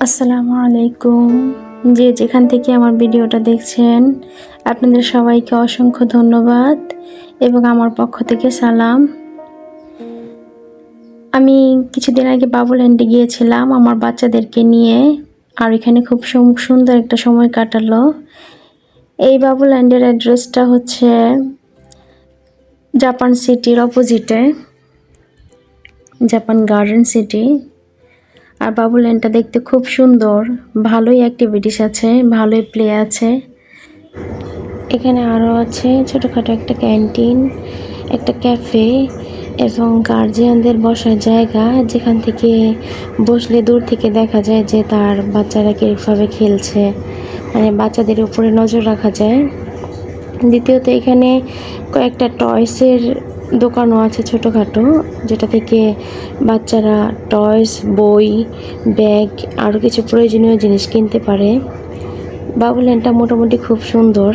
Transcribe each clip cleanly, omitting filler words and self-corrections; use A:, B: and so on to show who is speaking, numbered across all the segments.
A: আসসালামু আলাইকুম। যে যেখান থেকে আমার ভিডিওটা দেখছেন আপনাদের সবাইকে অসংখ্য ধন্যবাদ এবং আমার পক্ষ থেকে সালাম। আমি কিছুদিন আগে বাবুল্যান্ডে গিয়েছিলাম আমার বাচ্চাদেরকে নিয়ে, আর এখানে খুব সুন্দর একটা সময় কাটালো। এই বাবুল্যান্ডের অ্যাড্রেসটা হচ্ছে জাপান সিটির অপোজিটে, জাপান গার্ডেন সিটি। আর বাবুল্যান্ডটা দেখতে খুব সুন্দর, ভালোই অ্যাক্টিভিটিস আছে, ভালোই প্লে আছে। এখানে আরও আছে ছোটোখাটো একটা ক্যান্টিন, একটা ক্যাফে এবং গার্জিয়ানদের বসার জায়গা, যেখান থেকে বসলে দূর থেকে দেখা যায় যে তার বাচ্চারা কীভাবে খেলছে, মানে বাচ্চাদের উপরে নজর রাখা যায়। দ্বিতীয়ত এখানে কয়েকটা টয়সের দোকানও আছে ছোটোখাটো, যেটা থেকে বাচ্চারা টয়স, বই, ব্যাগ আরও কিছু প্রয়োজনীয় জিনিস কিনতে পারে। বাবুল্যান্ডটা মোটামুটি খুব সুন্দর,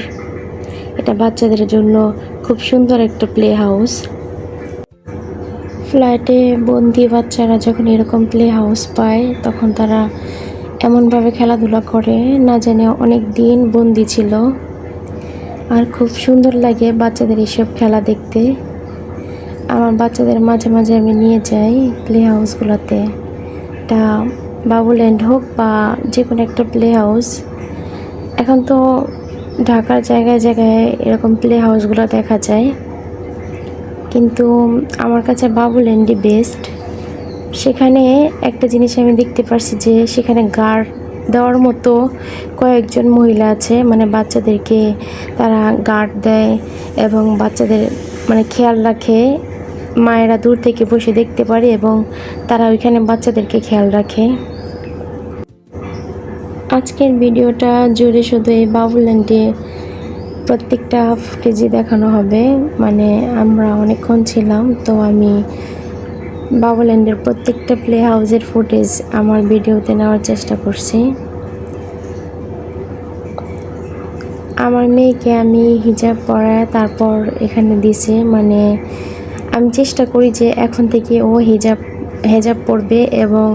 A: এটা বাচ্চাদের জন্য খুব সুন্দর একটা প্লে হাউস। ফ্ল্যাটে বন্দি বাচ্চারা যখন এরকম প্লে হাউস পায় তখন তারা এমনভাবে খেলাধুলা করে না জানে অনেক দিন বন্দি ছিল। আর খুব সুন্দর লাগে বাচ্চাদের এসব খেলা দেখতে। আমার বাচ্চাদের মাঝে মাঝে আমি নিয়ে যাই প্লে হাউসগুলোতে, এটা বাবুল্যান্ড হোক বা যে কোনো একটা প্লে হাউস। এখন তো ঢাকার জায়গায় জায়গায় এরকম প্লে হাউসগুলো দেখা যায়, কিন্তু আমার কাছে বাবুল্যান্ডই বেস্ট। সেখানে একটা জিনিস আমি দেখতে পারছি যে সেখানে গার্ড দেওয়ার মতো কয়েকজন মহিলা আছে, মানে বাচ্চাদেরকে তারা গার্ড দেয় এবং বাচ্চাদের মানে খেয়াল রাখে। মায়েরা দূর থেকে বসে দেখতে পারে এবং তারা ওইখানে বাচ্চাদেরকে খেয়াল রাখে। আজকের ভিডিওটা জুড়ে শুধু এই বাবুল্যান্ডে প্রত্যেকটা ফুটেজই দেখানো হবে, মানে আমরা অনেকক্ষণ ছিলাম, তো আমি বাবুল্যান্ডের প্রত্যেকটা প্লে হাউসের ফুটেজ আমার ভিডিওতে নেওয়ার চেষ্টা করছি। আমার মেয়েকে আমি হিজাব পরায় তারপর এখানে দিছি, মানে আমি চেষ্টা করি যে এখন থেকে ও হেজাব পরবে এবং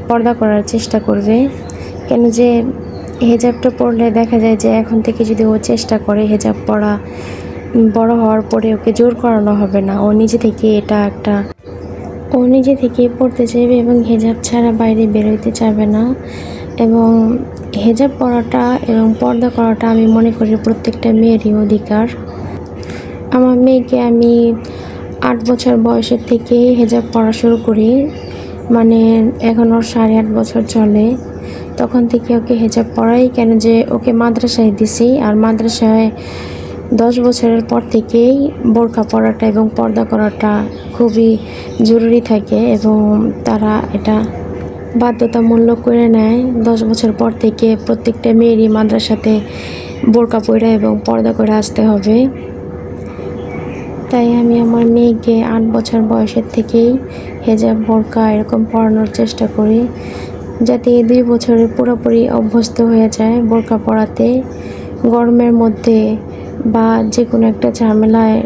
A: পর্দা করার চেষ্টা করবে। কেন যে হেজাবটা পরলে দেখা যায় যে এখন থেকে যদি ও চেষ্টা করে হেজাব পরা, বড় হওয়ার পরে ওকে জোর করানো হবে না, ও নিজে থেকে পড়তে চাইবে এবং হেজাব ছাড়া বাইরে বেরোতে চাইবে না। এবং হেজাব পরাটা এবং পর্দা করাটা আমি মনে করি প্রত্যেকটা মেয়েরই অধিকার। আমার মেয়েকে আমি 8 বছর বয়সের থেকেই হেজাব পরা শুরু করি, মানে এখন ওর 8.5 বছর চলে। তখন থেকে ওকে হেজাব পরাই, কেন যে ওকে মাদ্রাসায় দিছি, আর মাদ্রাসায় 10 বছরের পর থেকেই বোরকা পরাটা এবং পর্দা করাটা খুবই জরুরি থাকে এবং তারা এটা বাধ্যতামূলক করে নেয়। 10 বছর পর থেকে প্রত্যেকটা মেয়েরই মাদ্রাসাতে বোরকা পরা এবং পর্দা করে আসতে হবে। তাই আমি আমার মেয়েকে 8 বছর বয়সের থেকেই হেজাব, বোরকা এরকম পরানোর চেষ্টা করি, যাতে 2 বছরে পুরোপুরি অভ্যস্ত হয়ে যায় বোরকা পরাতে। গরমের মধ্যে বা যে কোনো একটা ঝামেলায়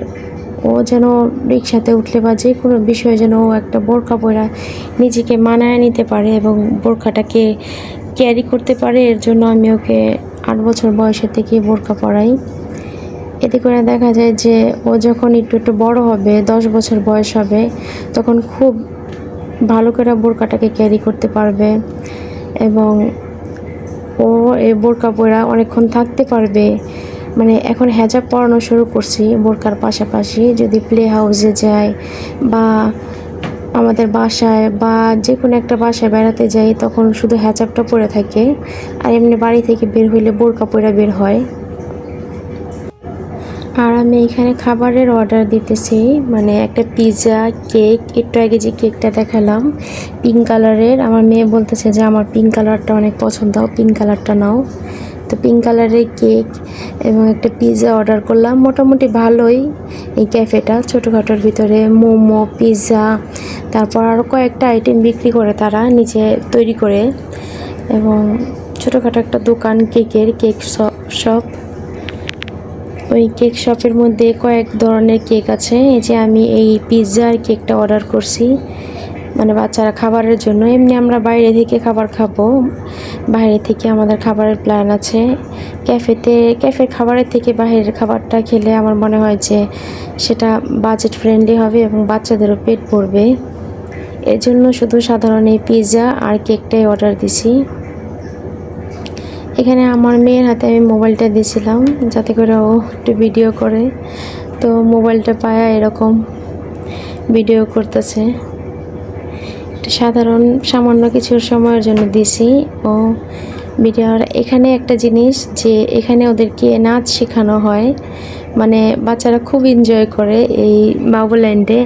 A: ও যেন রিক্সাতে উঠলে বা যে কোনো বিষয়ে যেন ও একটা বোরকা পরা নিজেকে মানায় নিতে পারে এবং বোরকাটাকে ক্যারি করতে পারে। এর জন্য আমি ওকে 8 বছর বয়সের থেকেই বোরকা পরাই। এতে করে দেখা যায় যে ও যখন একটু বড় হবে, 10 বছর বয়স হবে, তখন খুব ভালো করে বোরকাটাকে ক্যারি করতে পারবে এবং ও এই বোরকা পরা অনেকক্ষণ থাকতে পারবে। মানে এখন হেজাব পরানো শুরু করছি বোরকার পাশাপাশি, যদি প্লে হাউসে যাই বা আমাদের বাসায় বা যে কোনো একটা বাসায় বেড়াতে যাই তখন শুধু হেজাবটা পরে থাকে, আর এমনি বাড়ি থেকে বের হইলে বোরকা পরা বের হয়। আর আমি এখানে খাবারের অর্ডার দিতেছি, মানে একটা পিৎজা, কেক। একটু আগে যে কেকটা দেখালাম পিঙ্ক কালারের, আমার মেয়ে বলতেছে যে আমার পিঙ্ক কালারটা অনেক পছন্দ, পিঙ্ক কালারটা নাও। তো পিঙ্ক কালারের কেক এবং একটা পিৎজা অর্ডার করলাম। মোটামুটি ভালোই এই ক্যাফেটা, ছোটোখাটোর ভিতরে মোমো, পিৎজা, তারপর আরও কয়েকটা আইটেম বিক্রি করে তারা নিজে তৈরি করে, এবং ছোটোখাটো একটা দোকান কেকের, কেক শপ। ওই কেক শপের মধ্যে কয়েক ধরনের কেক আছে। এই যে আমি এই পিৎজার কেকটা অর্ডার করছি, মানে বাচ্চারা খাবারের জন্য। এমনি আমরা বাইরে থেকে খাবার খাবো, বাইরে থেকে আমাদের খাবারের প্ল্যান আছে। ক্যাফের খাবারের থেকে বাইরের খাবারটা খেলে আমার মনে হয় যে সেটা বাজেট ফ্রেন্ডলি হবে এবং বাচ্চাদেরও পেট ভরবে। এর জন্য শুধু সাধারণ এই পিৎজা আর কেকটাই অর্ডার দিছি। এখানে আমার মেয়ের হাতে আমি মোবাইলটা দিয়েছিলাম যাতে করে ও একটু ভিডিও করে, তো মোবাইলটা পায়া এরকম ভিডিও করতেছে। সামান্য কিছু সময়ের জন্য দিছি ও ভিডিওর। এখানে একটা জিনিস যে এখানে ওদেরকে নাচ শেখানো হয়, মানে বাচ্চারা খুব এনজয় করে এই বাবুল্যান্ডে।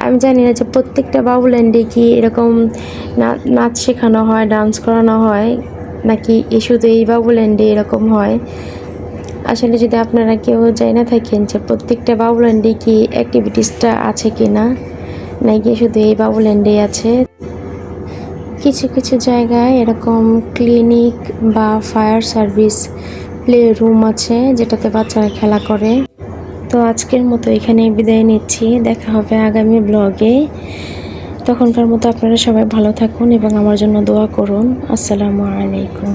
A: আমি জানি না যে প্রত্যেকটা বাবুল্যান্ডে কি এরকম নাচ শেখানো হয়, ডান্স করানো হয়, নাকি শুধু এই বাবুল্যান্ডে এরকম হয়। আসলে যদি আপনারা কেউ জানা থাকেন যে প্রত্যেকটা বাবুল্যান্ডে কি অ্যাক্টিভিটিসটা আছে কি না, নাকি শুধু এই বাবুল্যান্ডেই আছে। কিছু কিছু জায়গায় এরকম ক্লিনিক বা ফায়ার সার্ভিস প্লে রুম আছে যেটাতে বাচ্চারা খেলা করে। তো আজকের মতো এখানে বিদায় নিচ্ছি, দেখা হবে আগামী ব্লগে। তখনকার মতো আপনারা সবাই ভালো থাকুন এবং আমার জন্য দোয়া করুন। আসসালামু আলাইকুম।